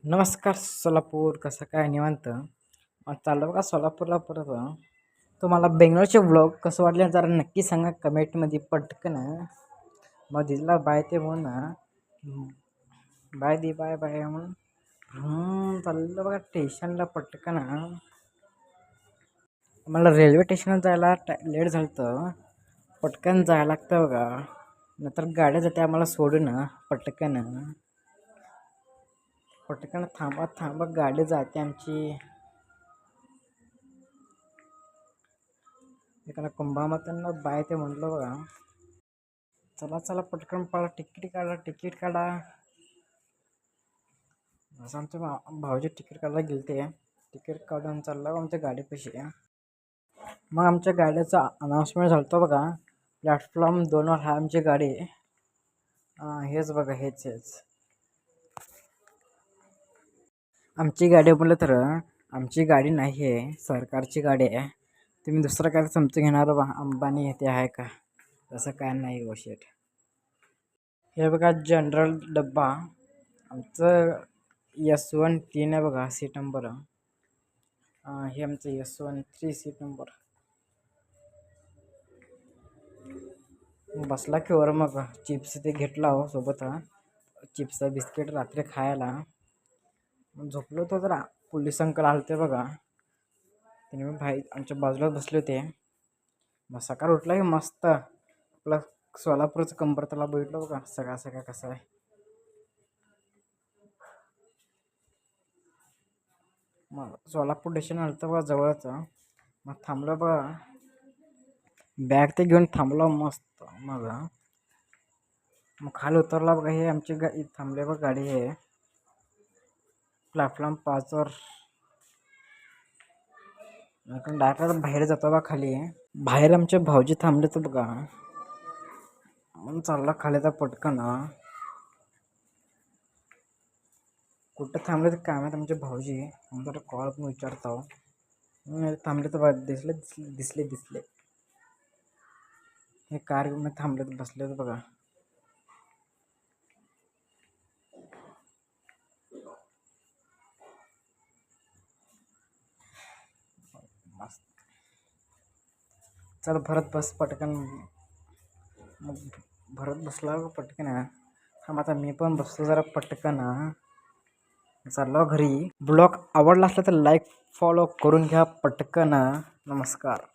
नमस्कार सोलापूर, कसं काय निवांत? मग चाललं बघा सोलापूरला परत. तुम्हाला बेंगलोरचे व्लॉग कसं वाटले जरा नक्की सांगा कमेंटमध्ये पटकन. मग दिदीला बाय ते म्हणून ना, बाय दी बाय बाय म्हणून चाललं बघा स्टेशनला पटकन. मला रेल्वे स्टेशनला जायला लेट झालं तर पटकन जायला लागतं बघा, नंतर गाड्या जाते आम्हाला सोडून पटकन. पटकन थांबा थांबा गाडी जाते आमची. एखादा कुंभामात्यांना बाय ते म्हटलं बघा. चला चला पटकन पळा, तिकीट काढा. असं आमच्या भाऊजी तिकीट काढायला गेलते. तिकीट काढून चाललं आमच्या गाडीपाशी. मग आमच्या गाडीचा अनाऊन्समेंट झालं होतं बघा, प्लॅटफॉर्म 2वर हा आमची गाडी. हेच बघा, हेच आमची गाडी म्हटलं तर आमची गाडी नाही आहे, सरकारची गाडी आहे. तुम्ही दुसरं काय समजून घेणार बा, अंबानी येते आहे का? तसं काय नाही गोष्ट. हे बघा जनरल डब्बा, आमचं S13 आहे बघा सीट नंबर. हे आमचं S13 सीट नंबर. बसला की वर, मग चिप्स ते घेतला हो सोबत. चिप्स बिस्किट रात्री खायला. झोपलो होतो जरा, पोलीस अंकल आलते बघा. त्याने भाई आमच्या बाजूला बसले होते. मग सकाळ उठला की मस्त आपला सोलापूरचं कंबर त्याला बघितलं बघा, सगळा कसा आहे. मग सोलापूर स्टेशन आलं तर बघा जवळच. मग थांबलं बघा, बॅग ते घेऊन थांबलो मस्त. मग खाली उतरला बघा. हे आमची गाडी थांबले बघा, गाडी आहे प्लॅटफॉर्म 5वर. डायरेक्ट बाहेर जातो बा खाली. बाहेर आमचे भाऊजी थांबले तर बघा, म्हणून चालला खाली तर पटकन. कुठं थांबले तर काय माहीत आमचे भाऊजी, तर कॉल पण विचारतो. थांबले तर बघा, दिसले. हे कार घेऊन थांबले तर बसले तर बघा. मस्त. चल भरत बस पटकन. मग भरत बसला पटकन. आता मी पण बसलो जरा पटकन. चाललो घरी. ब्लॉग आवडला असला तर लाईक फॉलो करून घ्या पटकन. नमस्कार.